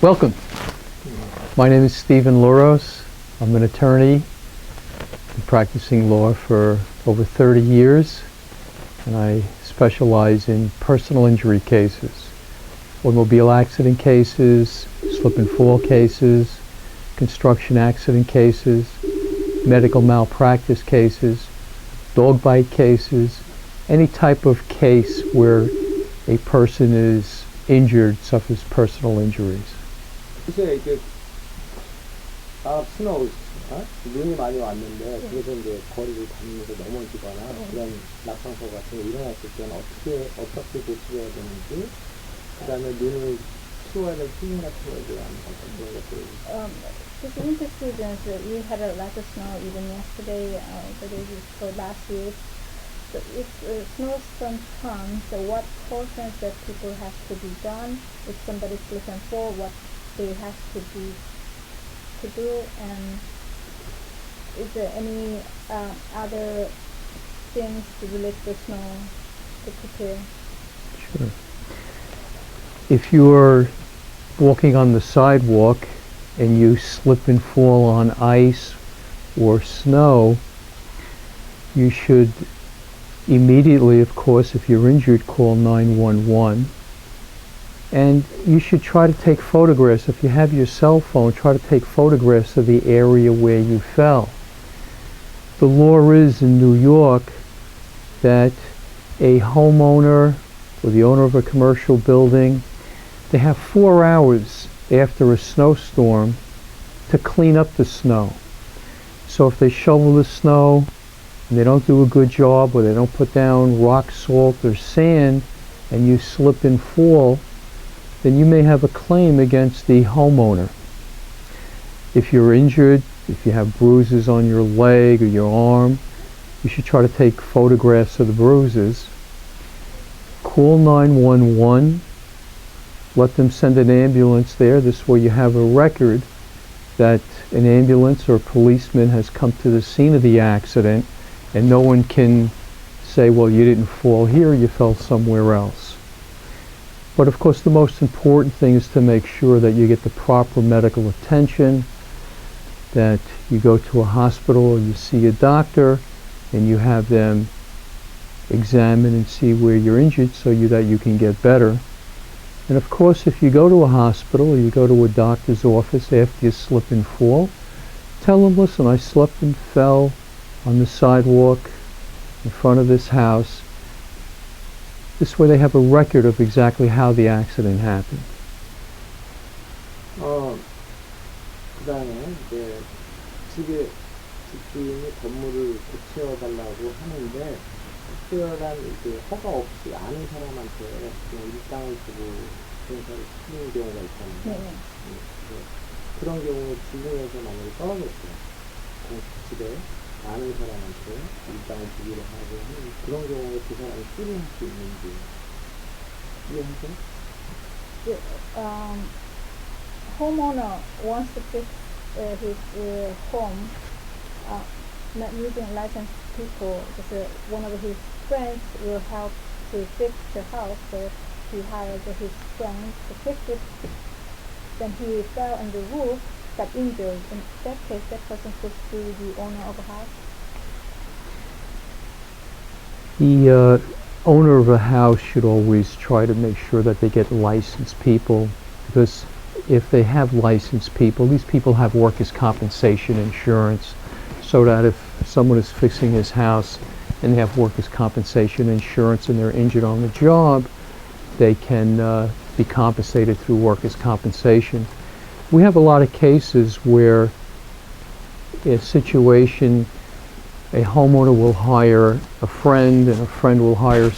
Welcome. My name is Stephen Louros. I'm an attorney. Been practicing law for over 30 years, and I specialize in personal injury cases, automobile accident cases, slip and fall cases, construction accident cases, medical malpractice cases, dog bite cases, any type of case where a person is injured, suffers personal injuries. 요새 이렇게 스노우, 눈이 많이 왔는데 그래서 이제 거리를 다니면서 넘어지거나 그런 낙상사 같은 게 일어났을 때는 어떻게 조치해야 되는지, 그다음에 눈을 치워야 될 필름 같은 거에 대한 그런 것들. Just intercedents, we had a lot of snow even yesterday, the day before last week. So if a snowstorm comes, so what cautions that people have to be done? If somebody slips and fall, what they have to do, and is there any other things to relate to snow to prepare? Sure. If you're walking on the sidewalk and you slip and fall on ice or snow, you should immediately, of course, if you're injured, call 911. And you should try to take photographs. If you have your cell phone, try to take photographs of the area where you fell. The law is in New York that a homeowner or the owner of a commercial building, they have 4 hours after a snowstorm to clean up the snow. So if they shovel the snow and they don't do a good job, or they don't put down rock salt or sand, and you slip and fall, then you may have a claim against the homeowner. If you're injured, if you have bruises on your leg or your arm, you should try to take photographs of the bruises. Call 911. Let them send an ambulance there. This way you have a record that an ambulance or a policeman has come to the scene of the accident, and no one can say, well, you didn't fall here, you fell somewhere else. But of course the most important thing is to make sure that you get the proper medical attention, that you go to a hospital or you see a doctor and you have them examine and see where you're injured so that you can get better. And of course, if you go to a hospital or you go to a doctor's office after you slip and fall, tell them, listen, I slipped and fell on the sidewalk in front of this house. This way they have a record of exactly how the accident happened. 그다음에 이제 집주인이 건물을 고쳐달라고 하는데, 특별한 이제 허가 없이 아는 사람한테 그냥 일당을 주고 공사를 시키는 경우가 있잖아요. 그런 경우에 지붕에서 만약에 떨어졌어요. 집에 아는 사람한테 일당을 주기로 하고 하는 그런 경우에 그 사람이 수리할 수 있는지 이해하세요? Homeowner wants to fix his home, not using licensed people, because one of his friends will help to fix the house, so he hired his friend to fix it. Then he fell on the roof, got injured. In that case, that person could sue the owner of the house. The owner of a house should always try to make sure that they get licensed people, because if they have licensed people, these people have workers' compensation insurance, so that if someone is fixing his house and they have workers' compensation insurance and they're injured on the job, they can be compensated through workers' compensation. We have a lot of cases where a situation, a homeowner will hire a friend and a friend will hire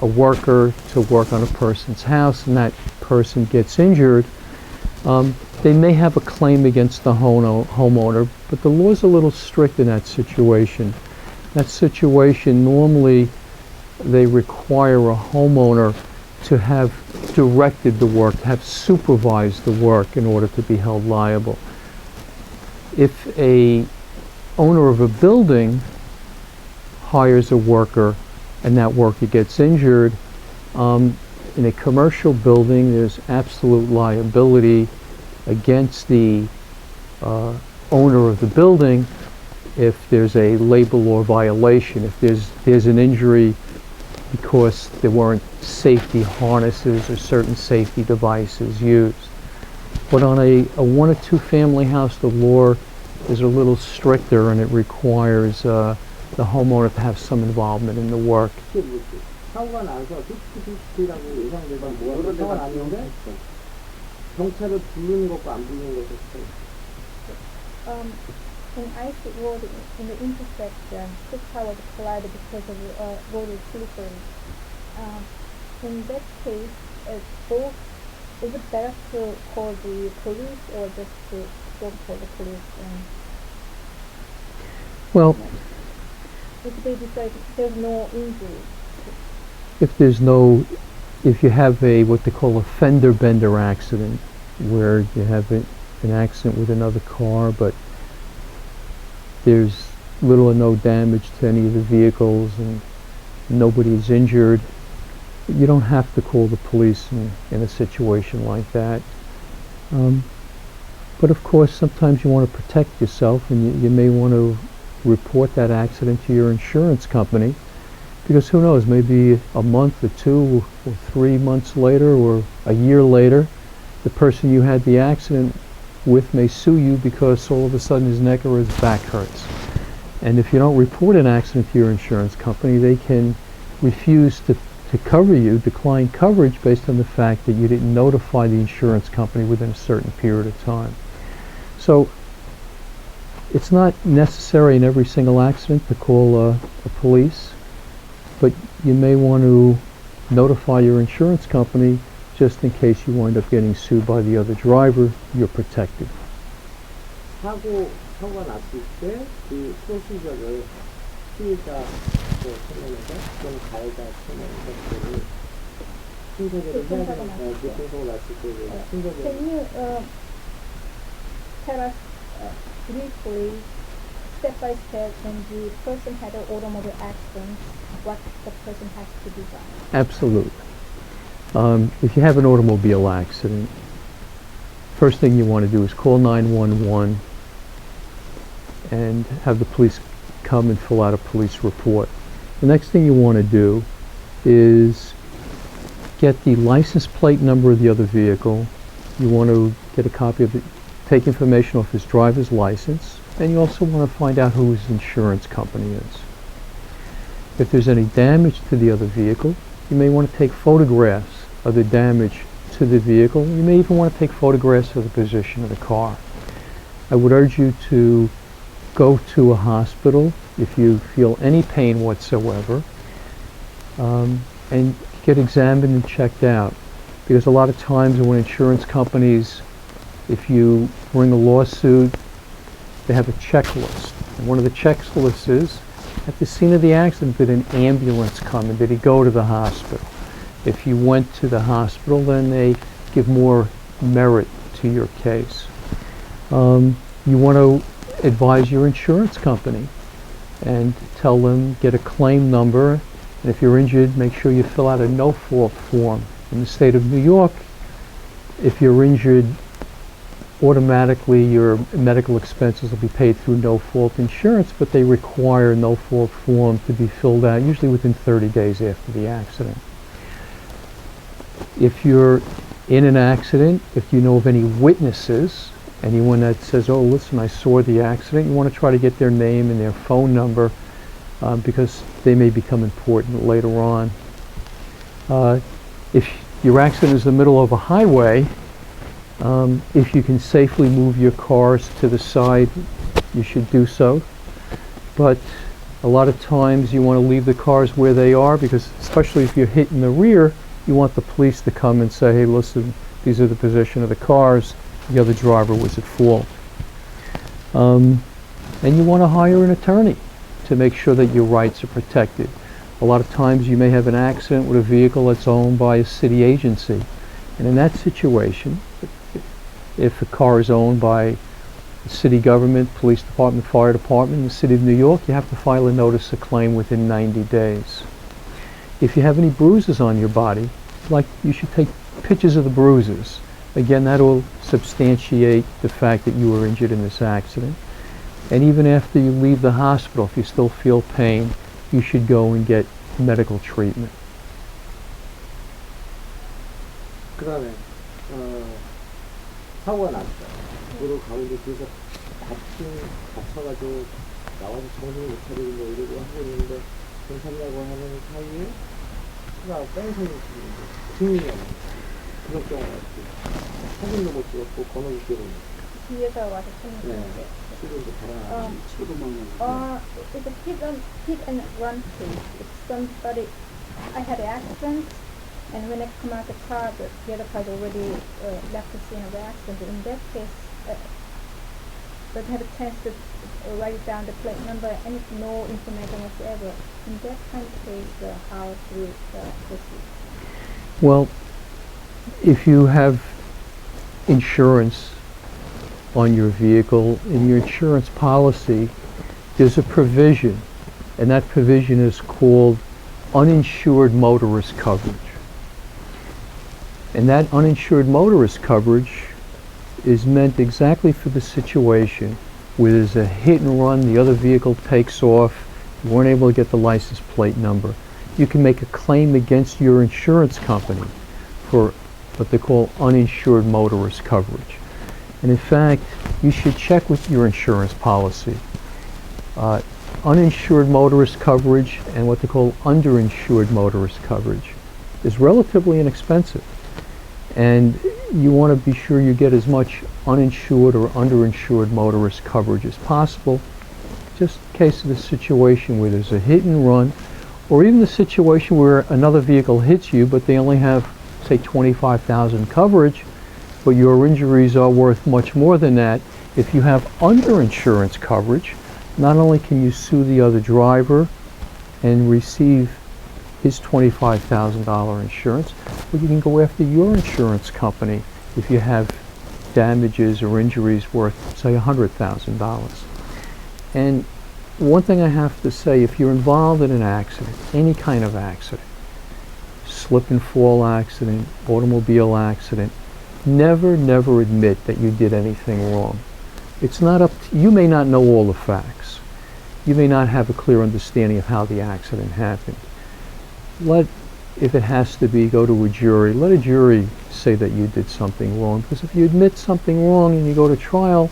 a worker to work on a person's house, and that person gets injured. They may have a claim against the homeowner, but the law is a little strict in that situation. That situation, normally they require a homeowner to have directed the work, to have supervised the work in order to be held liable. If a owner of a building hires a worker and that worker gets injured, in a commercial building there's absolute liability against the owner of the building if there's a labor law violation, if there's an injury because there weren't safety harnesses or certain safety devices used. But on a one or two family house, the law is a little stricter and it requires the homeowner to have some involvement in the work. 사고가 나서 디스피라고 예상되던 모아서 사고가 났는데 경찰을 부르는 것과 안 부르는 것이 In ice road in the intersection, 6 cars collided because of road is slippery. In that case, both, is it better to call the police or just to don't call the police? Well, If they decide there's no injury. If you have what they call a fender bender accident, where you have an accident with another car, but there's little or no damage to any of the vehicles and nobody is injured, you don't have to call the police in a situation like that. But of course, sometimes you want to protect yourself, and you may want to report that accident to your insurance company, because who knows, maybe a month or 2 or 3 months later or a year later, the person you had the accident with may sue you because all of a sudden his neck or his back hurts. And if you don't report an accident to your insurance company, they can refuse to cover you, decline coverage based on the fact that you didn't notify the insurance company within a certain period of time. So it's not necessary in every single accident to call a police, but you may want to notify your insurance company just in case you wind up getting sued by the other driver. You're protected. 사고가 났을 때 그 프로시저를 피해자 측면에서 또는 가해자 측면에서 순서대로 해야 되는 교통사고 났을 때 순서대로. Can you tell us briefly, step by step, when the person had an automobile accident, what the person has to do done? Absolutely. If you have an automobile accident, first thing you want to do is call 911 and have the police come and fill out a police report. The next thing you want to do is get the license plate number of the other vehicle. You want to get a copy of it, take information off his driver's license, and you also want to find out who his insurance company is. If there's any damage to the other vehicle, you may want to take photographs of the damage to the vehicle. You may even want to take photographs of the position of the car. I would urge you to go to a hospital if you feel any pain whatsoever, and get examined and checked out. Because a lot of times when insurance companies, if you bring a lawsuit, they have a checklist. And one of the checklists is, at the scene of the accident, did an ambulance come and did he go to the hospital? If you went to the hospital, then they give more merit to your case. You want to advise your insurance company and tell them, get a claim number, and if you're injured, make sure you fill out a no-fault form. In the state of New York, if you're injured, automatically your medical expenses will be paid through no-fault insurance, but they require a no-fault form to be filled out usually within 30 days after the accident. If you're in an accident, if you know of any witnesses, anyone that says, oh, listen, I saw the accident, you want to try to get their name and their phone number, because they may become important later on. If your accident is in the middle of a highway, if you can safely move your cars to the side, you should do so. But a lot of times you want to leave the cars where they are, because especially if you're hit in the rear, you want the police to come and say, hey, listen, these are the position of the cars, the other driver was at fault. And you want to hire an attorney to make sure that your rights are protected. A lot of times you may have an accident with a vehicle that's owned by a city agency. And in that situation, if a car is owned by the city government, police department, fire department, the city of New York, you have to file a notice of claim within 90 days. If you have any bruises on your body, you should take pictures of the bruises Again, that will substantiate the fact that you were injured in this accident. And even after you leave the hospital, if you still feel pain, you should go and get medical treatment. 그다음에 사고가 났어. 도로 가운데 뒤에서 다쳐가지고 나와서 정신을 못 차리고 뭐 이러고 하고 있는데 괜찮냐고 하는 사이에 차가 뺑소니 증명이 안 돼. 그런 경우가 있고 사진도 못 찍었고 번호도 찍었고. 뒤에서 와서 치는 네. 게. 지금도 바람 It's a hit and run case. It's somebody. I had an accident, and when I come out the car, the other car already left the scene of the accident. In that case, but had a chance to write down the plate number and no information whatsoever. In that kind of case, how do we proceed? Well, if you have insurance on your vehicle, in your insurance policy, there's a provision, and that provision is called uninsured motorist coverage. And that uninsured motorist coverage is meant exactly for the situation where there's a hit and run, the other vehicle takes off, you weren't able to get the license plate number. You can make a claim against your insurance company for what they call uninsured motorist coverage. And in fact, you should check with your insurance policy. Uninsured motorist coverage and what they call underinsured motorist coverage is relatively inexpensive. And you want to be sure you get as much uninsured or underinsured motorist coverage as possible, just in case of the situation where there's a hit and run, or even the situation where another vehicle hits you, but they only have, say, 25,000 coverage, but your injuries are worth much more than that. If you have underinsurance coverage, not only can you sue the other driver and receive his $25,000 insurance, but you can go after your insurance company if you have damages or injuries worth, say, $100,000. And one thing I have to say, if you're involved in an accident, any kind of accident, slip and fall accident, automobile accident, never admit that you did anything wrong. It's not up to, you may not know all the facts. You may not have a clear understanding of how the accident happened. If it has to be, go to a jury. Let a jury say that you did something wrong, because if you admit something wrong and you go to trial,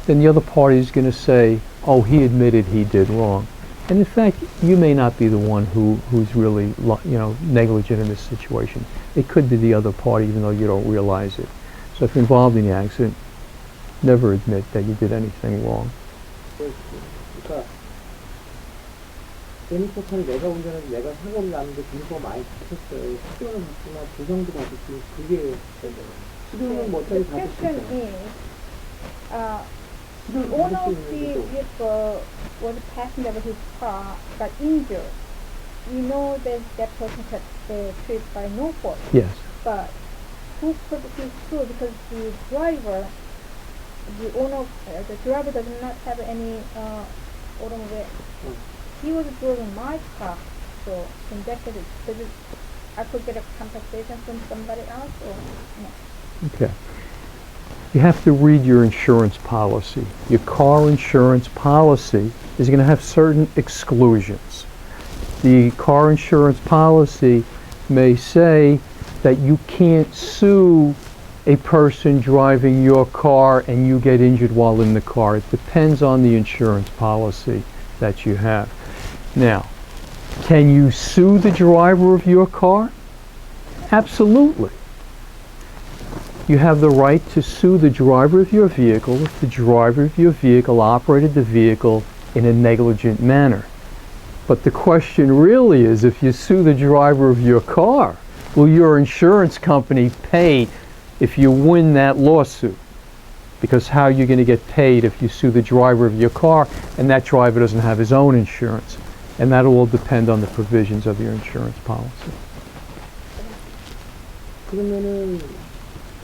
then the other party is going to say, oh, he admitted he did wrong. And in fact, you may not be the one who's really, negligent in this situation. It could be the other party, even though you don't realize it. So if you're involved in the accident, never admit that you did anything wrong. 그러니까 레미터카를 내가 운전해서 내가 사고를 났는데 증거 많이 다쳤어요. 수령을 받거나 보상도 받았으면 그게 수령은 뭐 어차피 The 받을 수 question 있잖아. is, the owner of the vehicle was a passenger of his car got injured. We know that that person got treated by no fault. Yes. But who could be sure, because the driver, the owner, the driver does not have any automobile. He was driving my car, so in that case, I could get a compensation from somebody else, or no? Okay. You have to read your insurance policy. Your car insurance policy is going to have certain exclusions. The car insurance policy may say that you can't sue a person driving your car and you get injured while in the car. It depends on the insurance policy that you have. Now, can you sue the driver of your car? Absolutely. You have the right to sue the driver of your vehicle if the driver of your vehicle operated the vehicle in a negligent manner. But the question really is, if you sue the driver of your car, will your insurance company pay if you win that lawsuit? Because how are you going to get paid if you sue the driver of your car and that driver doesn't have his own insurance? And that will depend on the provisions of your insurance policy. 그러면은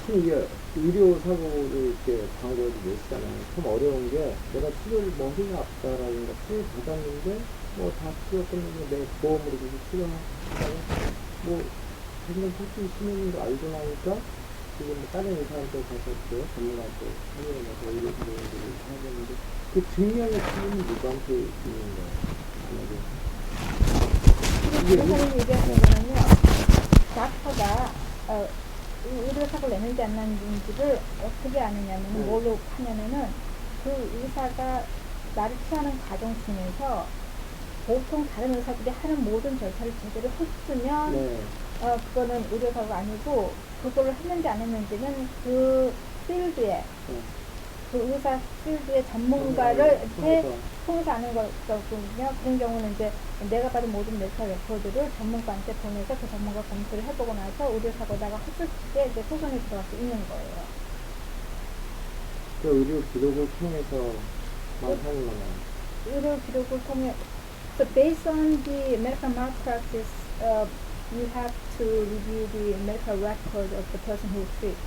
참 이게 의료 사고를 이렇게 광고를 내시잖아요. 참 어려운 게 내가 치료를 머리가 아프다라든가 치료 받았는데 뭐 다 치료 끝나면 내 보험으로 계속 치료하다가 뭐 자기가 할수 있는 거 알고 나니까 지금 다른 의사한테 가셨죠. 전문한테 한의원에서 의료진들을 하셨는데 그 증명의 책임이 누구한테 있는 거예요? 만약에 지금 의사님이 얘기하시는 거는요, 닥터가 의료사고 내는지 안 내는지를 어떻게 아느냐면 뭘로 하냐면은 그 의사가 나를 치료하는 과정 중에서 보통 다른 의사들이 하는 모든 절차를 제대로 했으면 네. 그거는 의료사고가 아니고 그거를 했는지 안 했는지는 그 필드에 그 의사 필드의 전문가를 통해서 아는 거거든요. 그런 경우는 이제 내가 받은 모든 메디컬 레코드를 전문가한테 보내서 그 전문가 검토를 해보고 나서 의료사고다가 했을 때 이제 소송이 들어갈 수 있는 거예요. 그 의료 기록을 통해서만 하는 거나요? 의료 기록을 통해 So based on the medical malpractice, you have to review the medical record of the person who treats.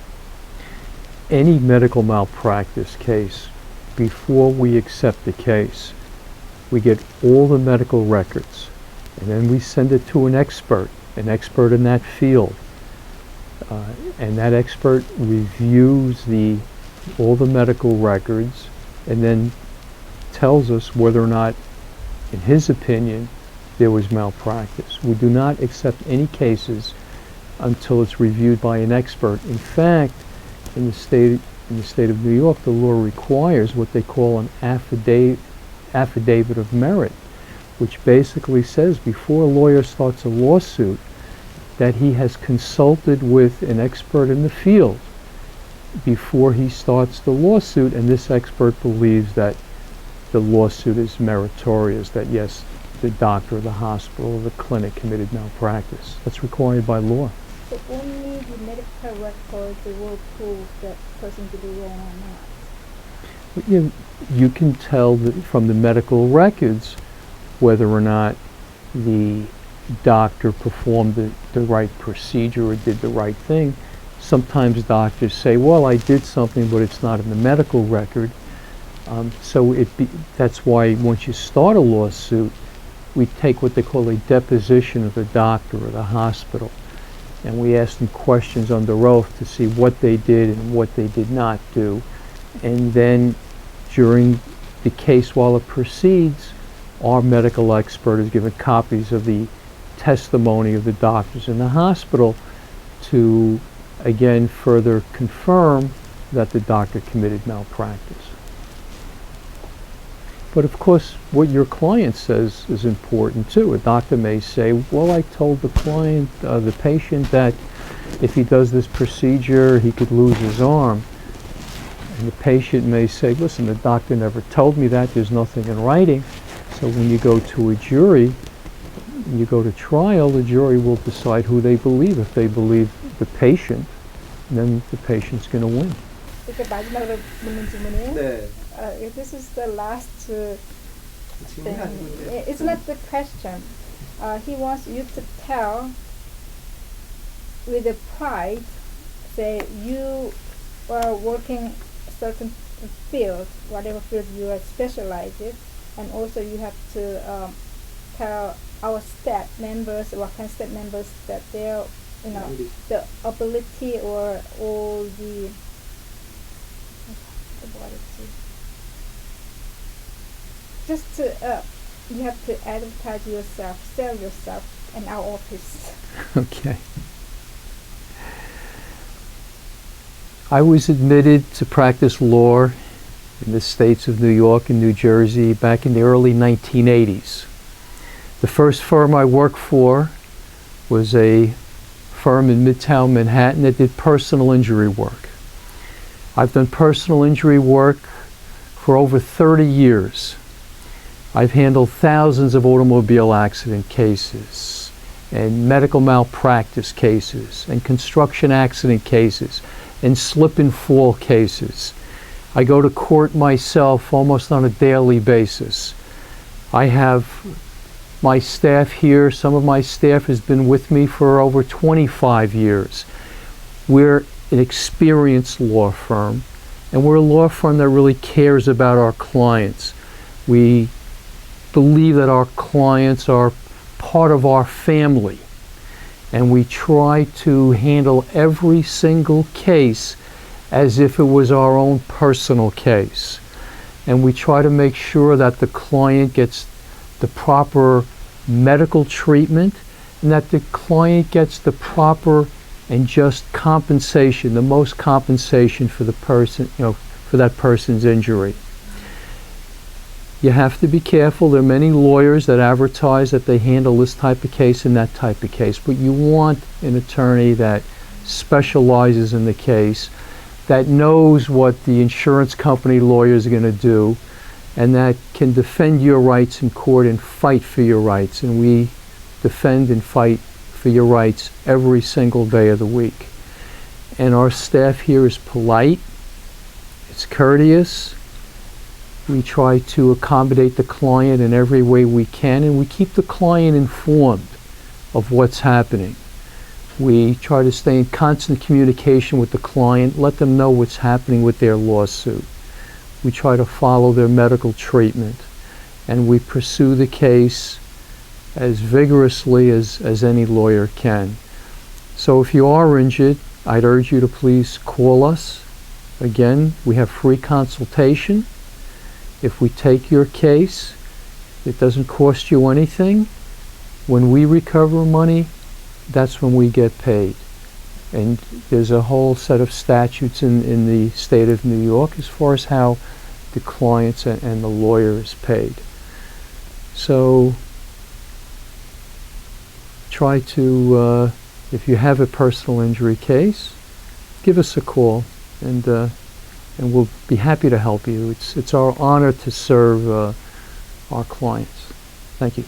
Any medical malpractice case, before we accept the case, we get all the medical records, and then we send it to an expert in that field, and that expert reviews all the medical records, and then tells us whether or not, in his opinion, there was malpractice. We do not accept any cases until it's reviewed by an expert. In fact, in the state of New York, the law requires what they call an affidavit of merit, which basically says before a lawyer starts a lawsuit that he has consulted with an expert in the field before he starts the lawsuit, and this expert believes that the lawsuit is meritorious, that yes, the doctor, the hospital, the clinic committed malpractice. That's required by law. So only the medical records will prove that person did it wrong or not. You can tell from the medical records whether or not the doctor performed the right procedure or did the right thing. Sometimes doctors say, well, I did something, but it's not in the medical record. That's why once you start a lawsuit, we take what they call a deposition of the doctor or the hospital, and we ask them questions under oath to see what they did and what they did not do. And then during the case while it proceeds, our medical expert is given copies of the testimony of the doctors in the hospital to, again, further confirm that the doctor committed malpractice. But of course, what your client says is important too. A doctor may say, well, I told the client, the patient, that if he does this procedure, he could lose his arm. And the patient may say, listen, the doctor never told me that, there's nothing in writing. So when you go to a jury, when you go to trial, the jury will decide who they believe. If they believe the patient, then the patient's going to win. 이렇게 마지막으로 묻는 질문이에요. 네. This is the last thing. It's not the question. He wants you to tell with a pride, say you are working certain field, whatever field you are specialized in, and also you have to tell our staff members, what kind of staff members, that they're, the ability or all the just to you have to advertise yourself, sell yourself in our office. Okay. I was admitted to practice law in the states of New York and New Jersey back in the early 1980s. The first firm I worked for was a firm in Midtown Manhattan that did personal injury work. I've done personal injury work for over 30 years. I've handled thousands of automobile accident cases and medical malpractice cases and construction accident cases and slip and fall cases. I go to court myself almost on a daily basis. I have my staff here. Some of my staff has been with me for over 25 years. We're an experienced law firm, and we're a law firm that really cares about our clients. We believe that our clients are part of our family, and we try to handle every single case as if it was our own personal case. And we try to make sure that the client gets the proper medical treatment and that the client gets the proper and just compensation, the most compensation for the person, for that person's injury. You have to be careful. There are many lawyers that advertise that they handle this type of case and that type of case, but you want an attorney that specializes in the case, that knows what the insurance company lawyer is going to do, and that can defend your rights in court and fight for your rights. And we defend and fight for your rights every single day of the week. And our staff here is polite, it's courteous. We try to accommodate the client in every way we can, and we keep the client informed of what's happening. We try to stay in constant communication with the client, let them know what's happening with their lawsuit. We try to follow their medical treatment, and we pursue the case as vigorously as any lawyer can. So if you are injured, I'd urge you to please call us. Again, we have free consultation. If we take your case, it doesn't cost you anything. When we recover money, that's when we get paid. And there's a whole set of statutes in the state of New York as far as how the clients and the lawyer is paid. So try to, if you have a personal injury case, give us a call, and we'll be happy to help you. It's our honor to serve our clients. Thank you.